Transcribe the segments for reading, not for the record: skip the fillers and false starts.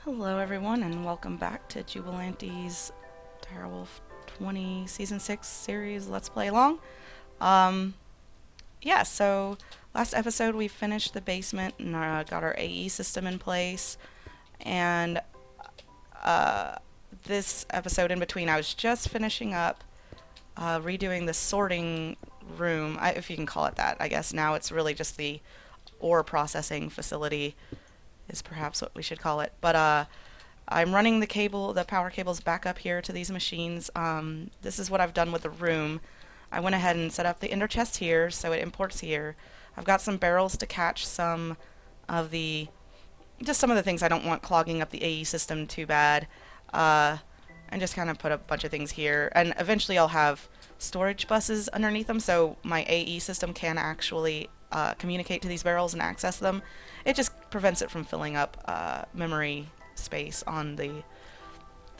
Hello everyone and welcome back to Jubilante's Direwolf 20 Season 6 series Let's Play Along. Um, so last episode we finished the basement and got our AE system in place, and uh, this episode in between I was just finishing up redoing the sorting room, if you can call it that. I guess now it's really just the ore processing facility is perhaps what we should call it. But I'm running the power cables back up here to these machines. This is what I've done with the room. I went ahead and set up the ender chest here, so it imports here. I've got some barrels to catch some of the, just some of the things I don't want clogging up the AE system too bad. And just kind of put a bunch of things here. And eventually I'll have storage buses underneath them, so my AE system can actually communicate to these barrels and access them. It just prevents it from filling up memory space on the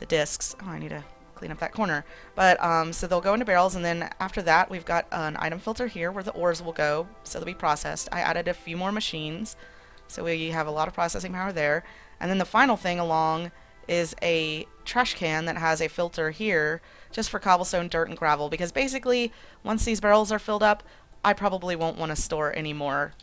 disks. Oh, I need to clean up that corner. But so they'll go into barrels, and then after that we've got an item filter here where the ores will go, so they'll be processed. I added a few more machines, so we have a lot of processing power there. And then the final thing along is a trash can that has a filter here just for cobblestone, dirt, and gravel, because basically once these barrels are filled up, I probably won't want to store any more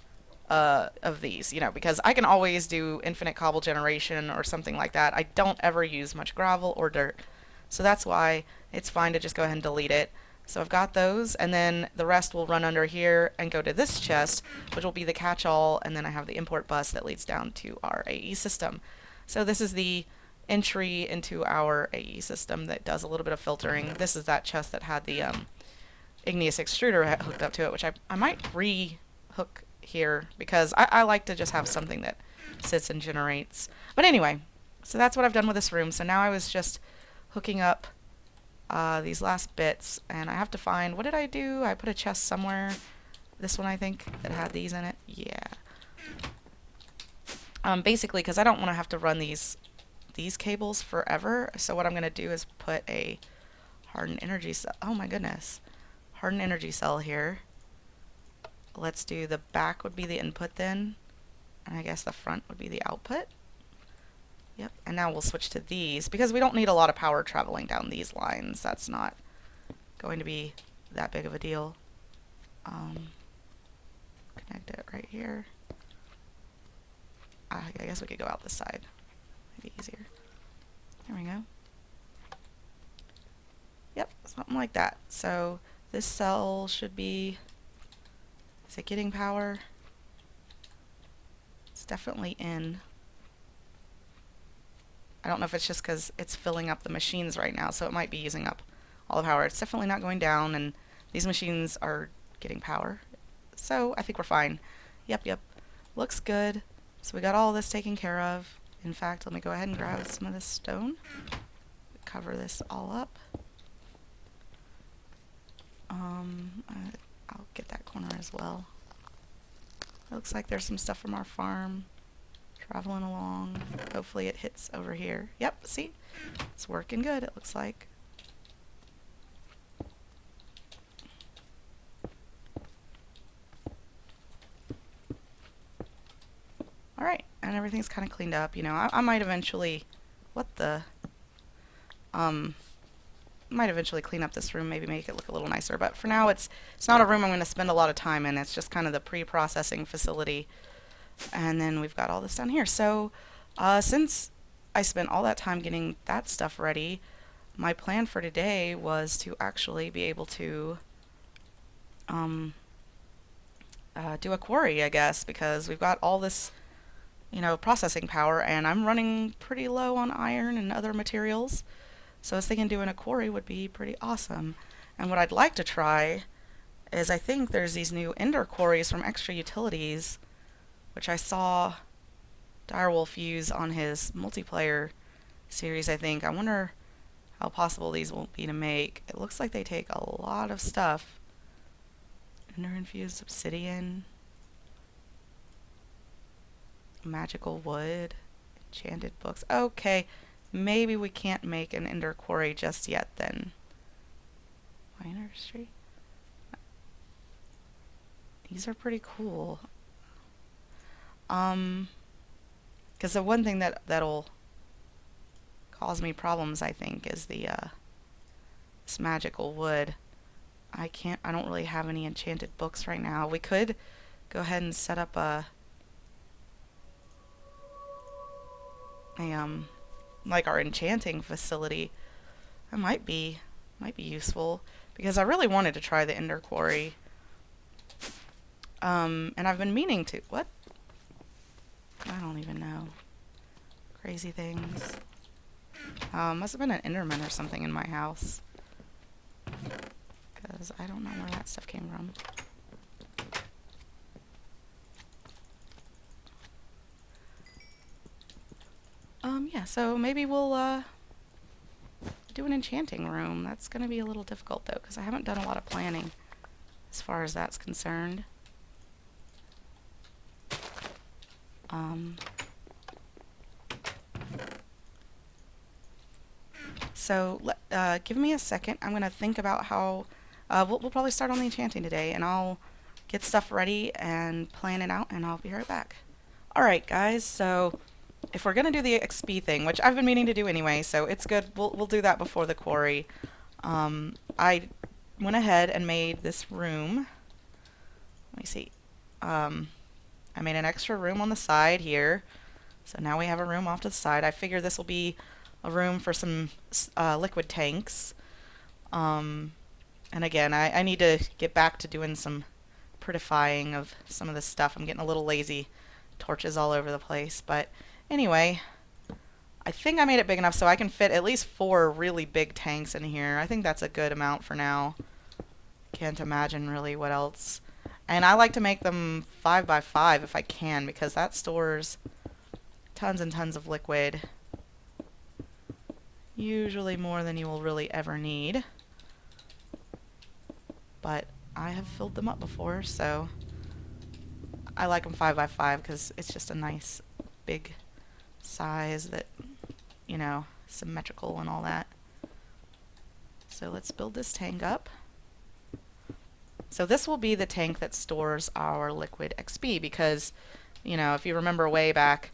of these, because I can always do infinite cobble generation or something like that. I don't ever use much gravel or dirt, so that's why it's fine to just go ahead and delete it. So I've got those, and then the rest will run under here and go to this chest, which will be the catch-all, and then I have the import bus that leads down to our AE system. So this is the entry into our AE system that does a little bit of filtering. This is that chest that had the igneous extruder hooked up to it, which I might re-hook here, because I like to just have something that sits and generates. But anyway, so that's what I've done with this room. So now I was just hooking up these last bits, and I have to find, what did I do? I put a chest somewhere. This one, I think, that had these in it. Yeah. Basically, because I don't want to have to run these cables forever, so what I'm going to do is put a hardened energy cell. Oh my goodness. Hardened energy cell here. Let's do the back would be the input then, and I guess the front would be the output. Yep, and now we'll switch to these, because we don't need a lot of power traveling down these lines. That's not going to be that big of a deal. Connect it right here. I guess we could go out this side. Maybe easier. There we go. Yep, something like that. So this cell should be, is it getting power? It's definitely in. I don't know if it's just because it's filling up the machines right now, so it might be using up all the power. It's definitely not going down, and these machines are getting power. So I think we're fine. Yep. Looks good. So we got all this taken care of. In fact, let me go ahead and grab some of this stone. Cover this all up. I'll get that corner as well. It looks like there's some stuff from our farm traveling along. Hopefully it hits over here. Yep, see? It's working good, it looks like. Alright, and everything's kind of cleaned up. I might eventually... might eventually clean up this room, maybe make it look a little nicer, but for now it's not a room I'm going to spend a lot of time in. It's just kind of the pre-processing facility, and then we've got all this down here. So since I spent all that time getting that stuff ready, my plan for today was to actually be able to do a quarry, I guess, because we've got all this processing power, and I'm running pretty low on iron and other materials. So I was thinking doing a quarry would be pretty awesome. And what I'd like to try is, I think there's these new Ender Quarries from Extra Utilities, which I saw Direwolf use on his multiplayer series, I think. I wonder how possible these will be to make. It looks like they take a lot of stuff. Ender-infused obsidian, magical wood, enchanted books. Okay. Maybe we can't make an Ender Quarry just yet then. Miner's These are pretty cool. Because the one thing that'll cause me problems, I think, is this magical wood. I don't really have any enchanted books right now. We could go ahead and set up like our enchanting facility. That might be useful because I really wanted to try the Ender Quarry. And I've been meaning to. What? I don't even know. Crazy things. Must have been an Enderman or something in my house. Because I don't know where that stuff came from. Yeah, so maybe we'll, do an enchanting room. That's gonna be a little difficult, though, because I haven't done a lot of planning as far as that's concerned. So, give me a second. I'm gonna think about how, we'll probably start on the enchanting today, and I'll get stuff ready and plan it out, and I'll be right back. Alright, guys, so if we're gonna do the XP thing, which I've been meaning to do anyway, so it's good, we'll do that before the quarry. I went ahead and made this room. Let me see. I made an extra room on the side here. So now we have a room off to the side. I figure this will be a room for some liquid tanks. And again, I need to get back to doing some prettifying of some of this stuff. I'm getting a little lazy. Torches all over the place. But anyway, I think I made it big enough so I can fit at least 4 really big tanks in here. I think that's a good amount for now. Can't imagine really what else. And I like to make them 5 by 5 if I can, because that stores tons and tons of liquid. Usually more than you will really ever need. But I have filled them up before, so I like them 5 by 5 because it's just a nice big size that, you know, symmetrical and all that. So let's build this tank up. So this will be the tank that stores our liquid XP because, you know, if you remember way back,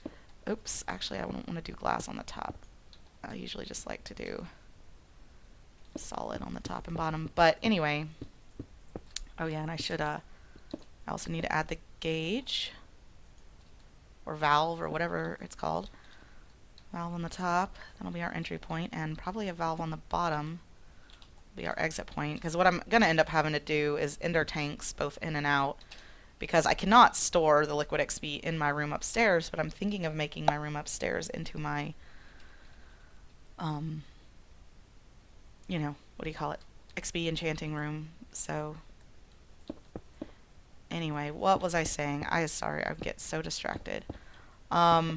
oops, actually I don't want to do glass on the top. I usually just like to do solid on the top and bottom. But anyway, oh yeah, and I also need to add the gauge or valve or whatever it's called. Valve on the top, that'll be our entry point, and probably a valve on the bottom be our exit point, because what I'm going to end up having to do is ender tanks both in and out, because I cannot store the liquid XP in my room upstairs, but I'm thinking of making my room upstairs into my, you know, what do you call it? XP enchanting room. So, anyway, what was I saying? Sorry, I get so distracted. But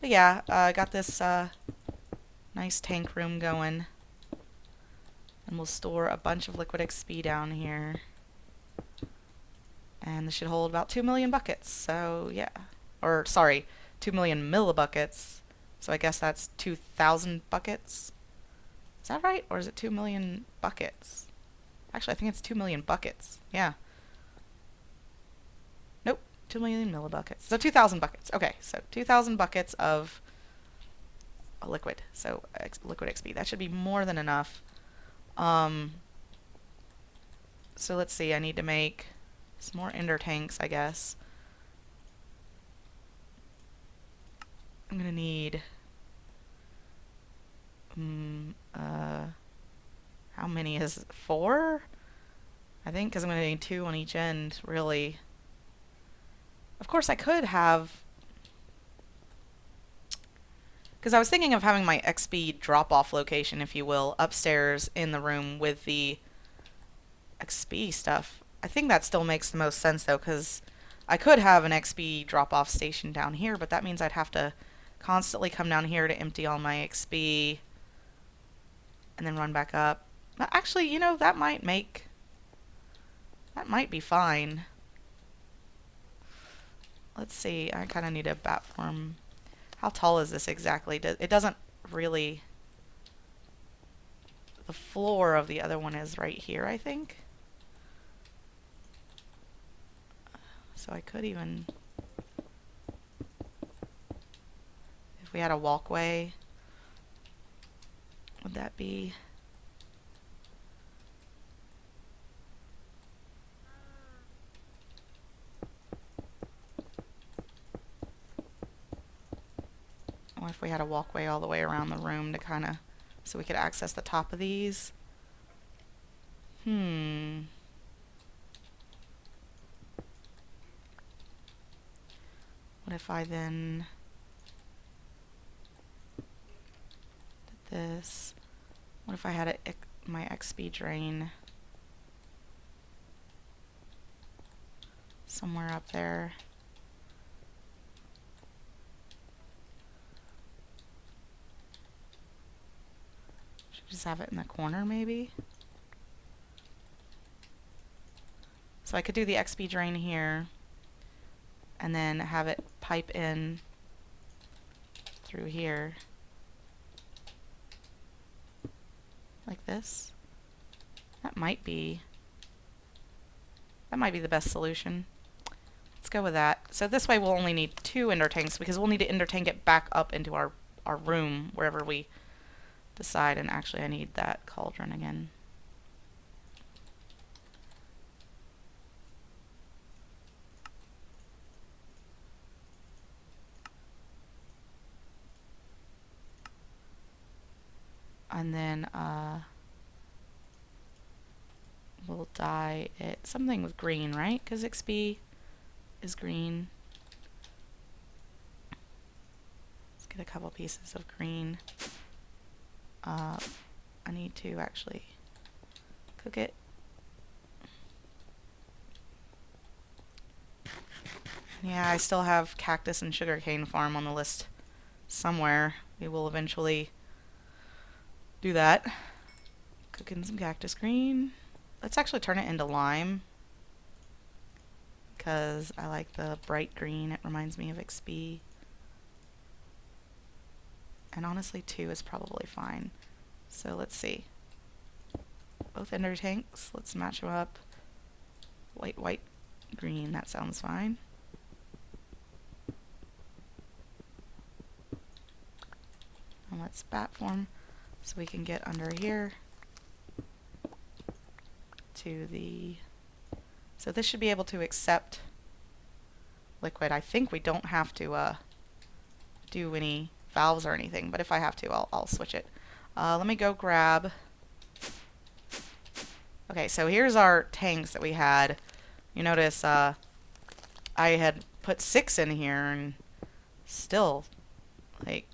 yeah, I got this, nice tank room going, and we'll store a bunch of liquid XP down here, and this should hold about 2 million buckets. So yeah, or sorry, 2 million millibuckets. So I guess that's 2,000 buckets. Is that right, or is it 2 million buckets? Actually, I think it's 2 million buckets. Yeah. Nope, 2 million millibuckets. So 2,000 buckets. Okay, so 2,000 buckets of a liquid, so liquid XP. That should be more than enough. So let's see, I need to make some more ender tanks, I guess. I'm gonna need how many is 4? I think, because I'm gonna need 2 on each end, really. Of course I could have, because I was thinking of having my XP drop-off location, if you will, upstairs in the room with the XP stuff. I think that still makes the most sense, though, because I could have an XP drop-off station down here, but that means I'd have to constantly come down here to empty all my XP and then run back up. Actually, you know, that might be fine. Let's see, I kind of need a platform. How tall is this exactly? It doesn't really... The floor of the other one is right here, I think. So I could even... If we had a walkway, would that be... What if we had a walkway all the way around the room to kind of... so we could access the top of these? What if I then did this? What if I had my XP drain somewhere up there? Should just have it in the corner maybe? So I could do the XP drain here and then have it pipe in through here like this. That might be the best solution. Let's go with that. So this way we'll only need 2 ender tanks because we'll need to ender tank it back up into our room wherever we decide. And actually I need that cauldron again. And then we'll dye it something with green, right? Because XP is green. Let's get a couple pieces of green. I need to actually cook it. Yeah, I still have cactus and sugarcane farm on the list somewhere. We will eventually do that. Cooking some cactus green. Let's actually turn it into lime because I like the bright green. It reminds me of XP. And honestly 2 is probably fine. So let's see. Both ender tanks. Let's match them up. White, green. That sounds fine. And let's bat form so we can get under here to the... So this should be able to accept liquid. I think we don't have to do any valves or anything, but if I have to, I'll switch it. Let me go grab... Okay, so here's our tanks that we had. You notice I had put 6 in here and still, like,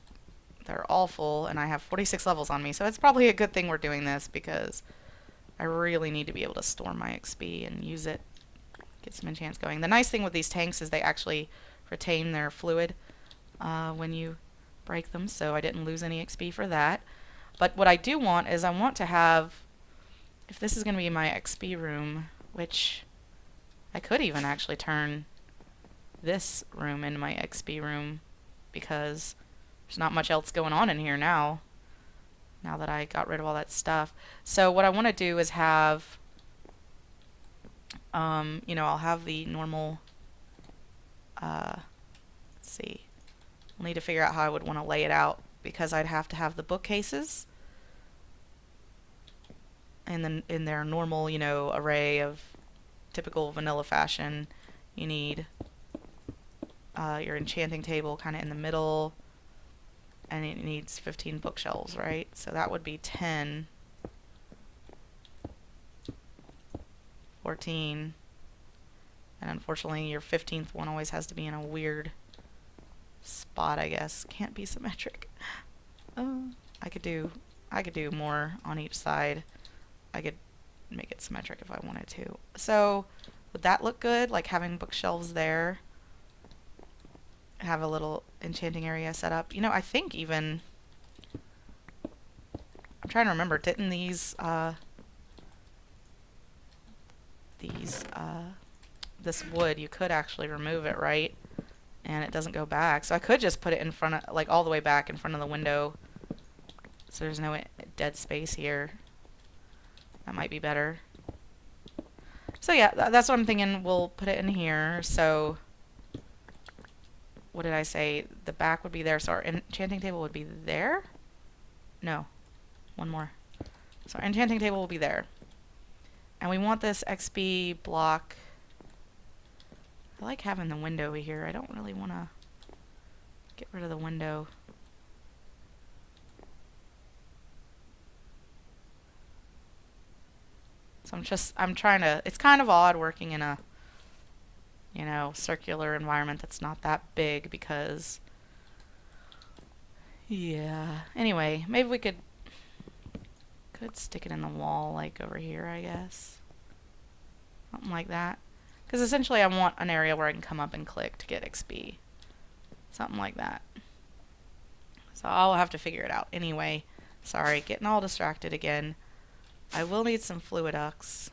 they're all full, and I have 46 levels on me, so it's probably a good thing we're doing this because I really need to be able to store my XP and use it, get some enchants going. The nice thing with these tanks is they actually retain their fluid when you break them, so I didn't lose any XP for that. But what I do want is I want to have, if this is going to be my XP room, which I could even actually turn this room into my XP room because there's not much else going on in here now that I got rid of all that stuff. So what I want to do is have, you know, I'll have the normal, let's see, I'll need to figure out how I would want to lay it out because I'd have to have the bookcases and then in their normal, you know, array of typical vanilla fashion. You need your enchanting table kind of in the middle, and it needs 15 bookshelves, right? So that would be 10, 14, and unfortunately your 15th one always has to be in a weird spot, I guess. Can't be symmetric. I could do more on each side. I could make it symmetric if I wanted to. So would that look good? Like having bookshelves there, have a little enchanting area set up. You know, I think even, I'm trying to remember, didn't these this wood, you could actually remove it, right? And it doesn't go back. So I could just put it in front of, like all the way back in front of the window, so there's no dead space here. That might be better. So yeah, that's what I'm thinking. We'll put it in here. So what did I say? The back would be there, so our enchanting table would be there? No, one more. So our enchanting table will be there. And we want this XP block. I like having the window here. I don't really want to get rid of the window. So I'm trying to, it's kind of odd working in a, you know, circular environment that's not that big because, yeah. Anyway, maybe we could stick it in the wall, like over here, I guess. Something like that. Because essentially I want an area where I can come up and click to get XP. Something like that. So I'll have to figure it out. Anyway, sorry, getting all distracted again. I will need some fluiducts.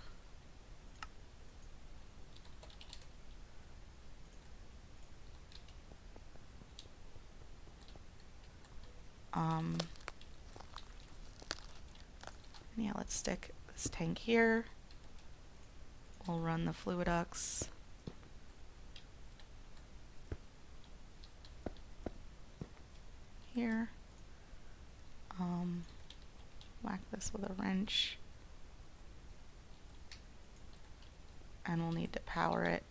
Yeah, let's stick this tank here. We'll run the fluiducts. Here. Whack this with a wrench. And we'll need to power it.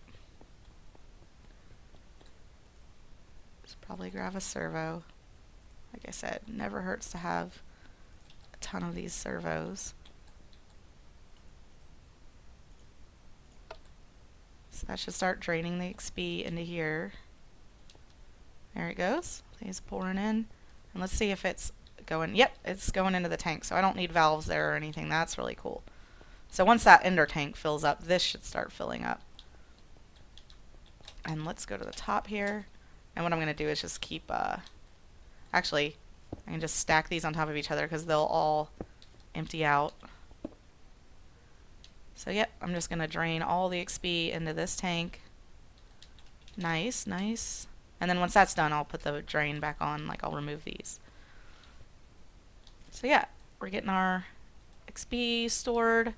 Just probably grab a servo. Like I said, never hurts to have a ton of these servos. So that should start draining the XP into here. There it goes. It's pouring in. And let's see if it's going. Yep, it's going into the tank. So I don't need valves there or anything. That's really cool. So once that ender tank fills up, this should start filling up. And let's go to the top here. And what I'm going to do is just keep, actually, I can just stack these on top of each other because they'll all empty out. So yep, I'm just going to drain all the XP into this tank. Nice, nice. And then once that's done, I'll put the drain back on, like I'll remove these. So yeah, we're getting our XP stored.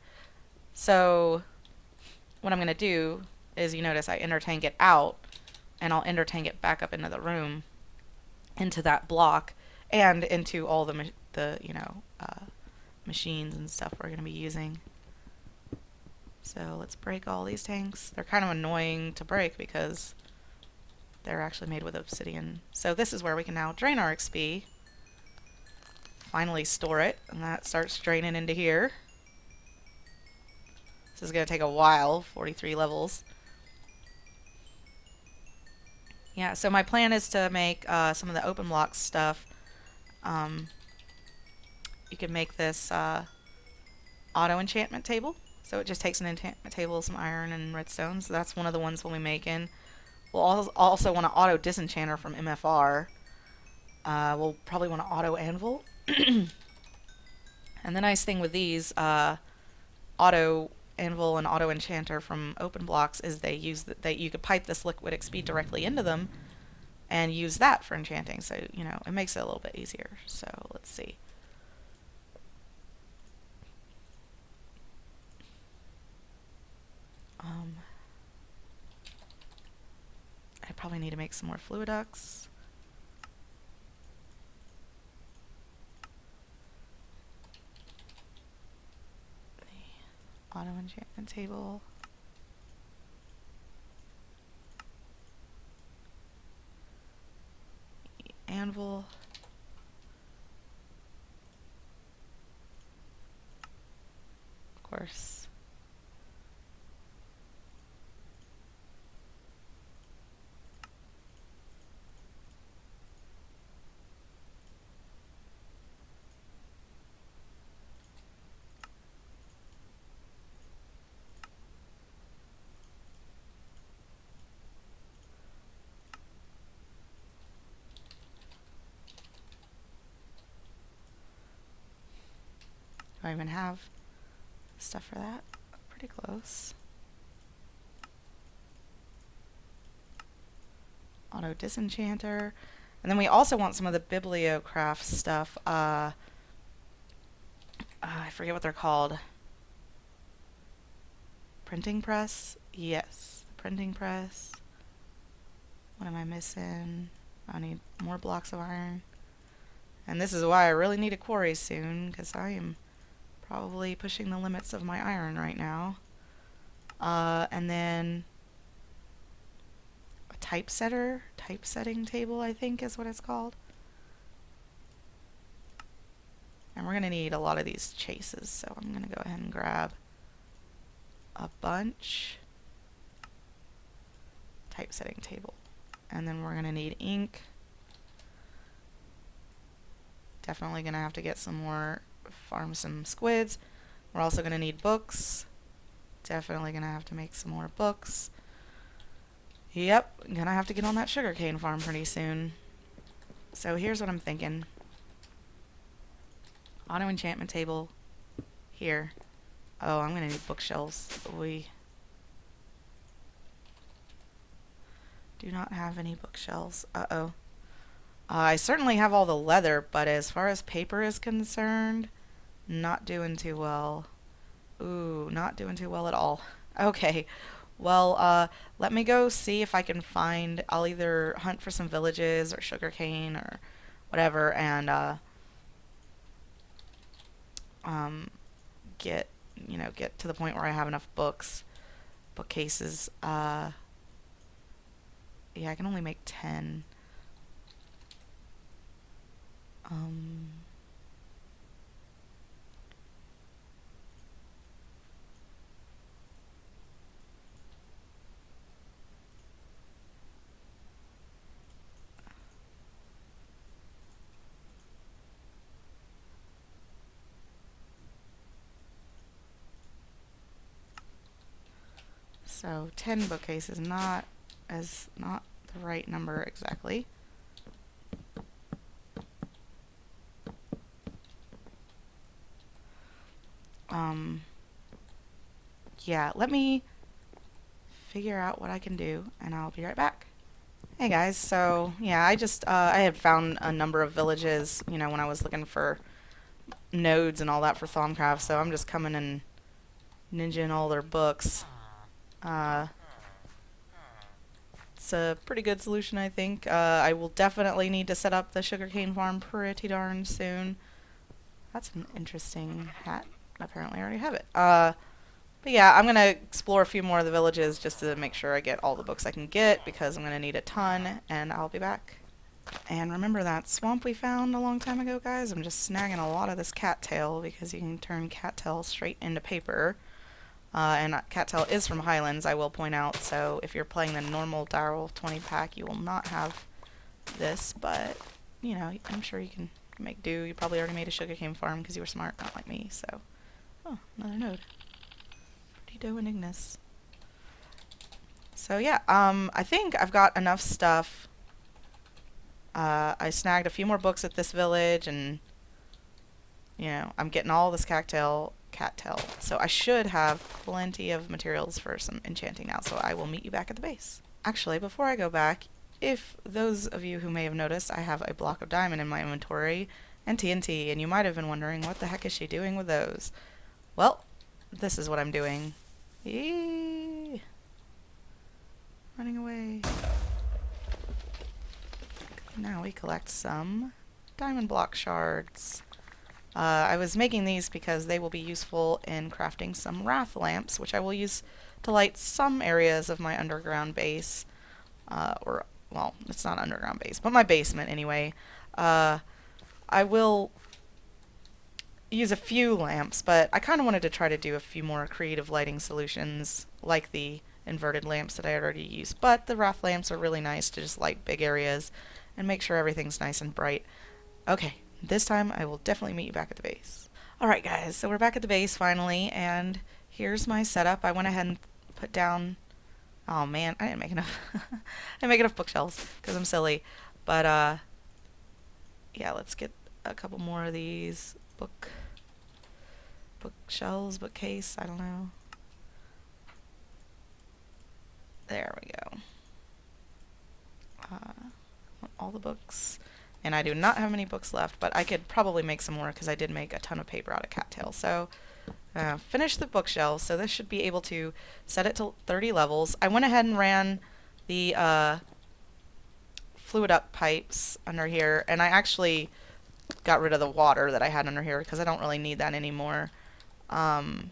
So what I'm going to do is, you notice I ender tank it out, and I'll ender tank it back up into the room, into that block, and into all the machines and stuff we're going to be using. So let's break all these tanks. They're kind of annoying to break because they're actually made with obsidian. So this is where we can now drain our XP. Finally store it, and that starts draining into here. This is going to take a while, 43 levels. Yeah, so my plan is to make some of the open block stuff. You can make this auto enchantment table. So it just takes an enchantment table, some iron and redstone. So that's one of the ones we'll be making. We'll also want an auto disenchanter from MFR. We'll probably want an auto anvil. And the nice thing with these auto anvil and auto enchanter from open blocks is they use that you could pipe this liquid XP directly into them and use that for enchanting. So, you know, it makes it a little bit easier. So let's see. I probably need to make some more fluiducts. The auto enchantment table. The anvil. Of course. Do I even have stuff for that? Pretty close. Auto disenchanter. And then we also want some of the bibliocraft stuff. I forget what they're called. Printing press? Yes. Printing press. What am I missing? I need more blocks of iron. And this is why I really need a quarry soon, because I am probably pushing the limits of my iron right now. And then a typesetting table, I think is what it's called. And we're going to need a lot of these chases, so I'm going to go ahead and grab a bunch. Typesetting table. And then we're going to need ink. Definitely going to have to get some more, farm some squids. We're also going to need books. Definitely going to have to make some more books. Yep, going to have to get on that sugarcane farm pretty soon. So here's what I'm thinking. Auto enchantment table here. Oh, I'm going to need bookshelves. We do not have any bookshelves. Uh-oh. I certainly have all the leather, but as far as paper is concerned, not doing too well. Ooh, not doing too well at all. Okay, well, let me go see if I can find, I'll either hunt for some villages or sugarcane or whatever, and get to the point where I have enough bookcases. Yeah, I can only make 10. So 10 bookcases, not the right number exactly. Yeah, let me figure out what I can do, and I'll be right back. Hey guys, so yeah, I had found a number of villages, when I was looking for nodes and all that for Thaumcraft, so I'm just coming and ninjaing all their books. It's a pretty good solution, I think. I will definitely need to set up the sugarcane farm pretty darn soon. That's an interesting hat. Apparently I already have it. But yeah, I'm going to explore a few more of the villages just to make sure I get all the books I can get, because I'm going to need a ton, and I'll be back. And remember that swamp we found a long time ago, guys? I'm just snagging a lot of this cattail, because you can turn cattail straight into paper. And cattail is from Highlands, I will point out, so if you're playing the normal Direwolf 20 pack, you will not have this, but, I'm sure you can make do. You probably already made a sugarcane farm because you were smart, not like me, so. Oh, another node. Pretty Ignis. So yeah, I think I've got enough stuff. I snagged a few more books at this village, and I'm getting all this cattail. So I should have plenty of materials for some enchanting now, so I will meet you back at the base. Actually, before I go back, if those of you who may have noticed, I have a block of diamond in my inventory and TNT, and you might have been wondering, what the heck is she doing with those? Well, this is what I'm doing. Eee! Running away. Now we collect some diamond block shards. I was making these because they will be useful in crafting some wrath lamps, which I will use to light some areas of my underground base. Well, it's not underground base, but my basement anyway. I will use a few lamps, but I kind of wanted to try to do a few more creative lighting solutions, like the inverted lamps that I already used. But the wrath lamps are really nice to just light big areas and make sure everything's nice and bright. Okay, this time I will definitely meet you back at the base. Alright guys, so we're back at the base finally, and here's my setup. I went ahead and put down... Oh man, I didn't make enough. I didn't make enough bookshelves, because I'm silly. But, yeah, let's get a couple more of these bookshelves, bookcase, I don't know. There we go. All the books. And I do not have many books left, but I could probably make some more because I did make a ton of paper out of cattail. So, finish the bookshelves. So this should be able to set it to 30 levels. I went ahead and ran the fluid up pipes under here, and I actually got rid of the water that I had under here because I don't really need that anymore. So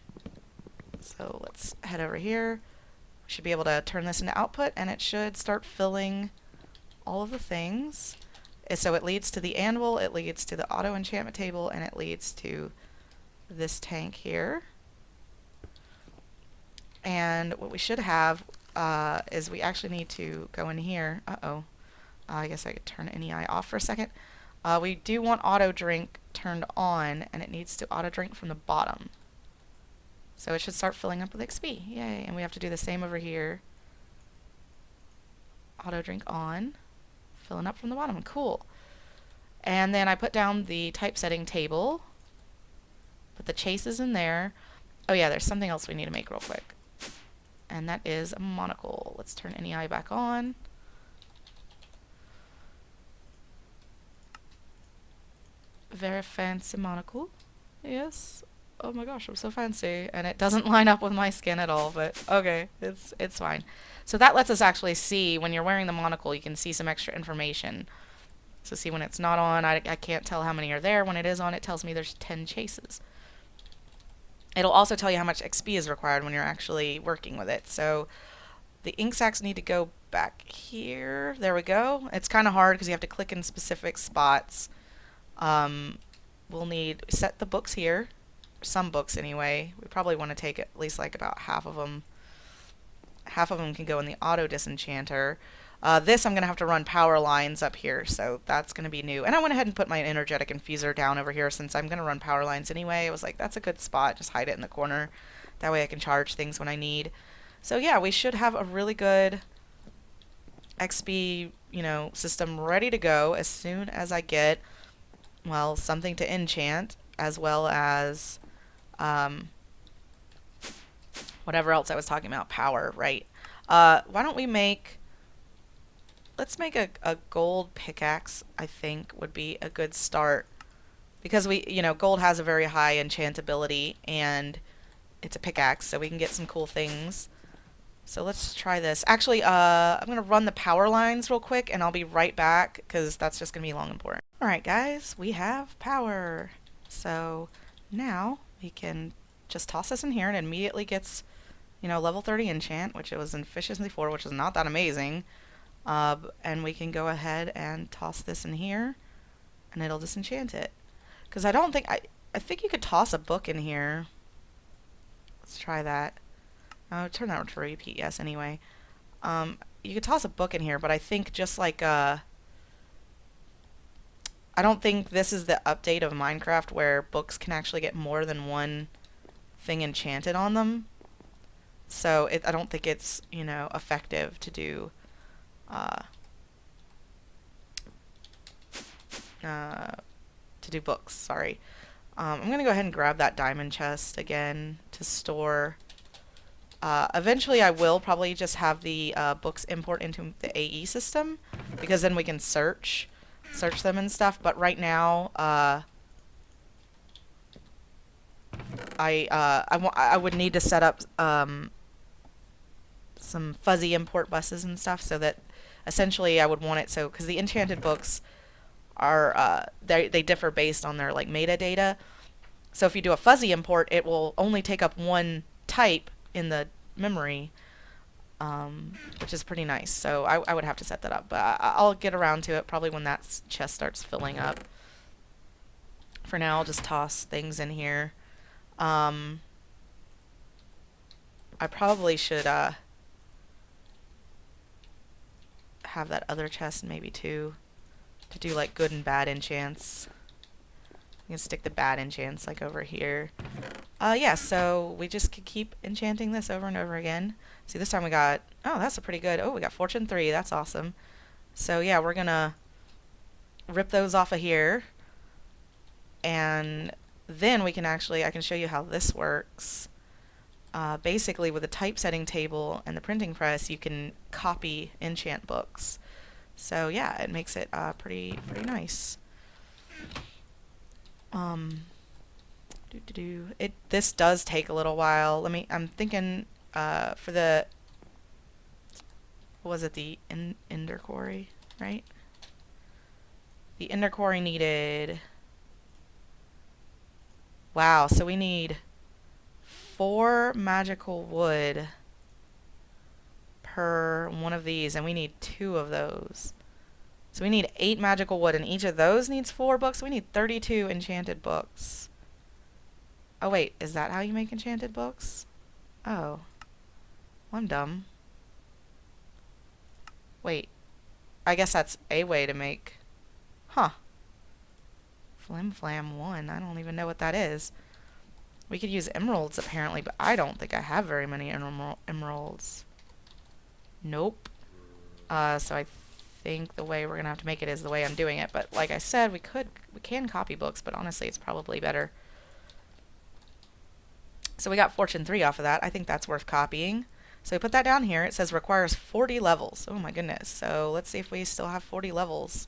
let's head over here. We should be able to turn this into output, and it should start filling all of the things. So it leads to the anvil, it leads to the auto enchantment table, and it leads to this tank here. And what we should have is we actually need to go in here. I guess I could turn NEI off for a second. We do want auto drink turned on, and it needs to auto drink from the bottom. So it should start filling up with XP. Yay. And we have to do the same over here. Auto drink on. Filling up from the bottom. Cool. And then I put down the typesetting table. Put the chases in there. Oh yeah, there's something else we need to make real quick. And that is a monocle. Let's turn NEI back on. Very fancy monocle. Yes. Oh my gosh, I'm so fancy. And it doesn't line up with my skin at all, but okay, it's fine. So that lets us actually see, when you're wearing the monocle, you can see some extra information. So see, when it's not on, I can't tell how many are there. When it is on, it tells me there's 10 chases. It'll also tell you how much XP is required when you're actually working with it. So the ink sacs need to go back here. There we go. It's kind of hard because you have to click in specific spots. We'll need set the books here. Some books anyway. We probably want to take at least like about half of them. Half of them can go in the auto disenchanter. This I'm going to have to run power lines up here, so that's going to be new. And I went ahead and put my energetic infuser down over here since I'm going to run power lines anyway. I was like, that's a good spot. Just hide it in the corner. That way I can charge things when I need. So yeah, we should have a really good XP, system ready to go as soon as I get, well, something to enchant, as well as whatever else I was talking about, power, right? Why don't we let's make a gold pickaxe, I think, would be a good start. Because gold has a very high enchantability, and it's a pickaxe, so we can get some cool things. So let's try this. Actually, I'm going to run the power lines real quick, and I'll be right back, because that's just going to be long and boring. Alright guys, we have power. So now we can just toss this in here, and it immediately gets, level 30 enchant, which it was in efficiency 4, which is not that amazing. And we can go ahead and toss this in here, and it'll disenchant it. Because I don't think, I think you could toss a book in here. Let's try that. I'll turn that to repeat, yes, anyway. You could toss a book in here, but I think just like, I don't think this is the update of Minecraft where books can actually get more than one thing enchanted on them. So I don't think it's, effective to do books, sorry. I'm going to go ahead and grab that diamond chest again to store. Eventually I will probably just have the books import into the AE system, because then we can search them and stuff, but right now I would need to set up some fuzzy import buses and stuff, so that essentially I would want it so, because the enchanted books are they differ based on their like metadata. So if you do a fuzzy import, it will only take up one type in the memory, which is pretty nice. So I would have to set that up, but I'll get around to it probably when that chest starts filling up. For now, I'll just toss things in here. I probably should have that other chest maybe too, to do like good and bad enchants. I'm gonna stick the bad enchants like over here. Yeah, so we just could keep enchanting this over and over again. See, this time we got, oh, that's a pretty good, oh, we got Fortune 3, that's awesome. So yeah, we're gonna rip those off of here, and then we can actually, I can show you how this works. Basically, with the typesetting table and the printing press, you can copy enchant books. So yeah, it makes it pretty nice. This does take a little while. I'm thinking for the, what was it, the Ender Quarry, right? The Ender Quarry needed... Wow, so we need 4 magical wood per one of these, and we need 2 of those. So we need 8 magical wood, and each of those needs 4 books. We need 32 enchanted books. Oh wait, is that how you make enchanted books? Oh. Well, I'm dumb. Wait. I guess that's a way to make... Huh. Flim Flam 1. I don't even know what that is. We could use emeralds apparently, but I don't think I have very many emeralds. Nope. So I think the way we're gonna have to make it is the way I'm doing it. But like I said, we can copy books, but honestly, it's probably better. So we got Fortune 3 off of that. I think that's worth copying. So we put that down here. It says requires 40 levels. Oh my goodness. So let's see if we still have 40 levels.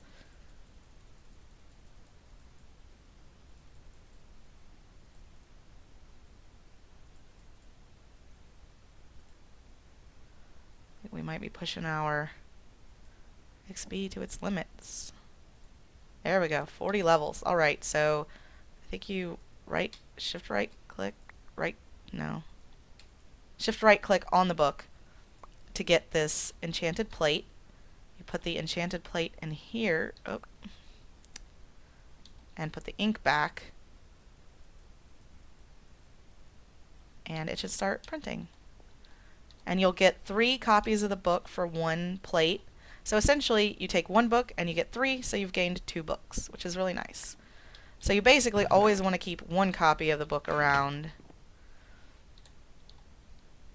I think we might be pushing our XP to its limits. There we go. 40 levels. Alright, so I think you shift right click, shift right click on the book to get this enchanted plate. You put the enchanted plate in here, and put the ink back, and it should start printing. And you'll get 3 copies of the book for 1 plate. So essentially, you take 1 book and you get 3, so you've gained 2 books, which is really nice. So you basically always want to keep 1 copy of the book around.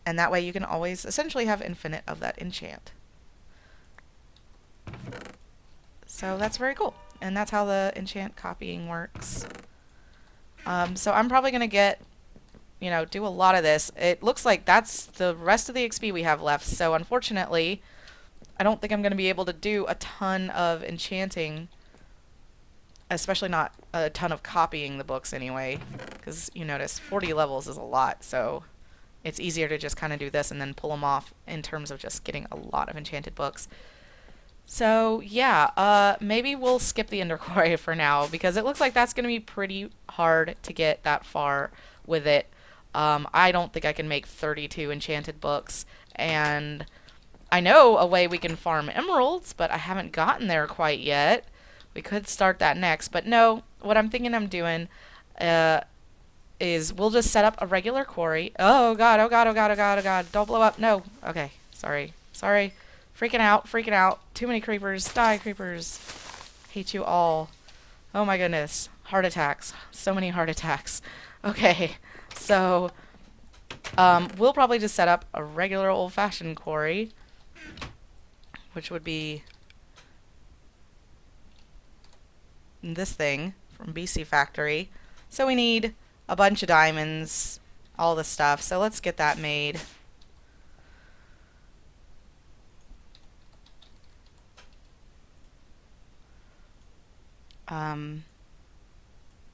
And that way you can always essentially have infinite of that enchant. So that's very cool. And that's how the enchant copying works. So I'm probably going to get, do a lot of this. It looks like that's the rest of the XP we have left. So unfortunately, I don't think I'm going to be able to do a ton of enchanting. Especially not a ton of copying the books anyway. Because you notice 40 levels is a lot. So it's easier to just kind of do this and then pull them off in terms of just getting a lot of enchanted books. So yeah, maybe we'll skip the Ender Quarry for now because it looks like that's going to be pretty hard to get that far with it. I don't think I can make 32 enchanted books, and I know a way we can farm emeralds, but I haven't gotten there quite yet. We could start that next, but no, what I'm thinking I'm doing is we'll just set up a regular quarry. Oh god, oh god, oh god, oh god, oh god. Don't blow up. No. Okay. Sorry. Sorry. Freaking out. Freaking out. Too many creepers. Die, creepers. Hate you all. Oh my goodness. Heart attacks. So many heart attacks. Okay. So, we'll probably just set up a regular old-fashioned quarry, which would be this thing from BC Factory. So we need a bunch of diamonds, all the stuff. So let's get that made.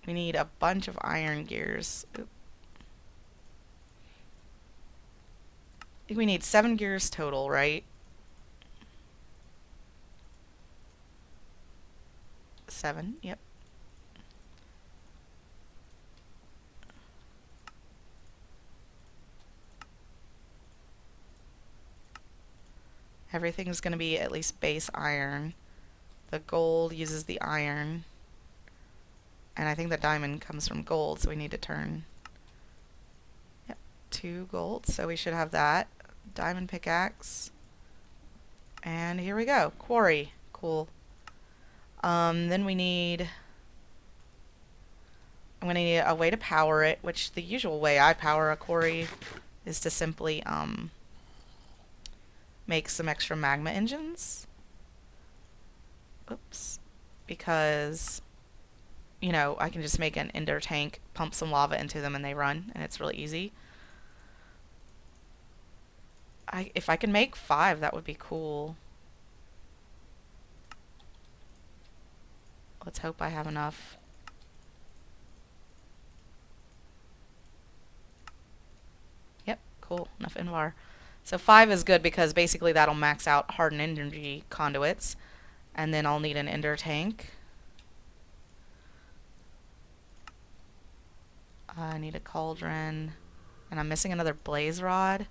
We need a bunch of iron gears. Oop. I think we need 7 gears total, right? 7, yep. Everything's going to be at least base iron. The gold uses the iron. And I think the diamond comes from gold, so we need to turn 2 gold. So we should have that. Diamond pickaxe. And here we go. Quarry. Cool. Then we need... I'm going to need a way to power it, which the usual way I power a quarry is to simply make some extra magma engines. Oops. Because, I can just make an ender tank, pump some lava into them, and they run, and it's really easy. If I can make 5, that would be cool. Let's hope I have enough. Yep, cool. Enough Invar. So 5 is good because basically that'll max out hardened energy conduits. And then I'll need an ender tank. I need a cauldron. And I'm missing another blaze rod.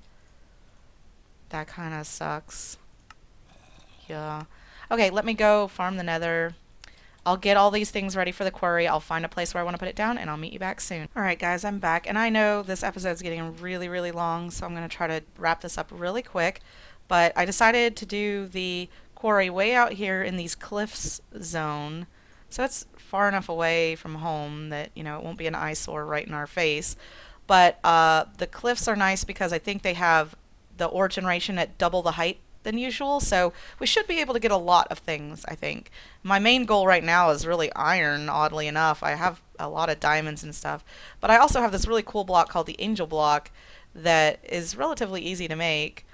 That kind of sucks. Yeah. Okay, let me go farm the nether. I'll get all these things ready for the quarry. I'll find a place where I want to put it down, and I'll meet you back soon. Alright guys, I'm back, and I know this episode's getting really, really long, so I'm going to try to wrap this up really quick. But I decided to do the quarry way out here in these cliffs zone. So it's far enough away from home that, you know, it won't be an eyesore right in our face. But the cliffs are nice because I think they have the ore generation at double the height than usual, so we should be able to get a lot of things, I think. My main goal right now is really iron, oddly enough. I have a lot of diamonds and stuff, but I also have this really cool block called the angel block that is relatively easy to make.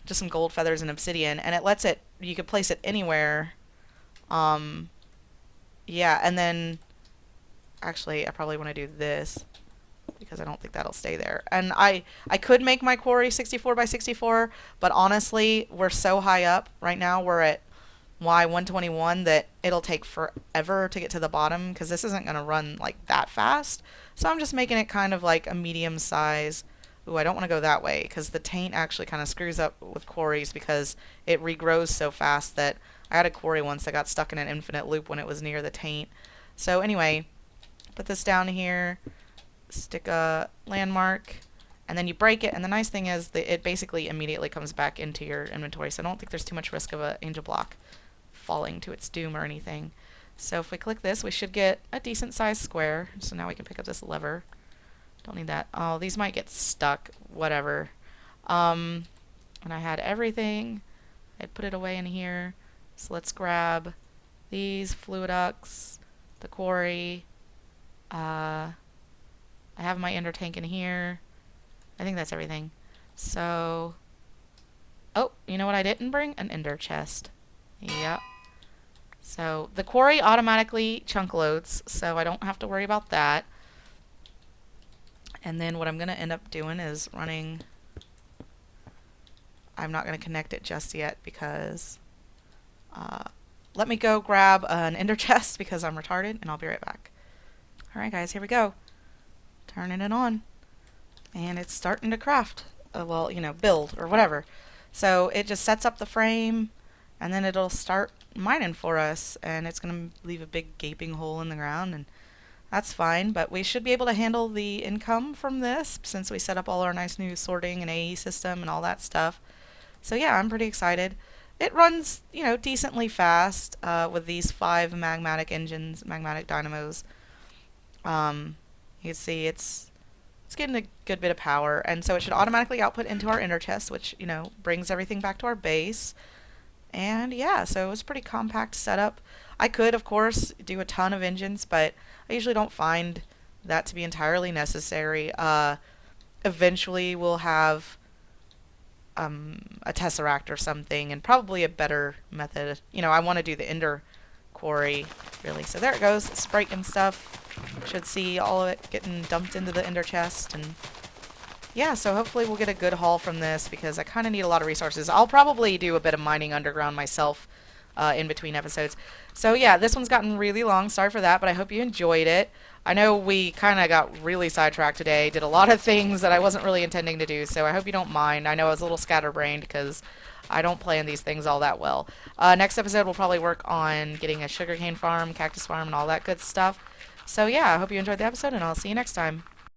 Just some gold feathers and obsidian, and it lets it, you could place it anywhere. Yeah, and then, actually, I probably want to do this, because I don't think that'll stay there. And I could make my quarry 64 by 64, but honestly, we're so high up right now. We're at Y121 that it'll take forever to get to the bottom because this isn't going to run like that fast. So I'm just making it kind of like a medium size. Ooh, I don't want to go that way because the taint actually kind of screws up with quarries because it regrows so fast that I had a quarry once that got stuck in an infinite loop when it was near the taint. So anyway, put this down here. Stick a landmark, and then you break it, and the nice thing is that it basically immediately comes back into your inventory, so I don't think there's too much risk of an angel block falling to its doom or anything. So if we click this, we should get a decent sized square. So now we can pick up this lever. Don't need that. Oh, these might get stuck. Whatever. And I had everything. I'd put it away in here. So let's grab these fluid ducts, the quarry, I have my ender tank in here. I think that's everything. So, oh, you know what I didn't bring? An ender chest. Yep. So, the quarry automatically chunk loads, so I don't have to worry about that. And then what I'm going to end up doing is running... I'm not going to connect it just yet because... let me go grab an ender chest because I'm retarded, and I'll be right back. Alright guys, here we go. Turning it on, and it's starting to craft. Well, you know, build or whatever. So it just sets up the frame, and then it'll start mining for us, and it's going to leave a big gaping hole in the ground, and that's fine. But we should be able to handle the income from this since we set up all our nice new sorting and AE system and all that stuff. So yeah, I'm pretty excited. It runs, you know, decently fast with these 5 magmatic engines, magmatic dynamos. You can see it's getting a good bit of power, and so it should automatically output into our ender chest, which, you know, brings everything back to our base. And yeah, so it was a pretty compact setup. I could, of course, do a ton of engines, but I usually don't find that to be entirely necessary. Eventually we'll have a tesseract or something, and probably a better method. You know, I want to do the ender quarry, really. So there it goes. It's breaking stuff. Should see all of it getting dumped into the ender chest, and yeah, so hopefully we'll get a good haul from this because I kind of need a lot of resources. I'll probably do a bit of mining underground myself in between episodes. So yeah, this one's gotten really long. Sorry for that, but I hope you enjoyed it. I know we kind of got really sidetracked today, did a lot of things that I wasn't really intending to do, so I hope you don't mind. I know I was a little scatterbrained because I don't plan these things all that well. Next episode we'll probably work on getting a sugarcane farm, cactus farm, and all that good stuff. So yeah, I hope you enjoyed the episode, and I'll see you next time.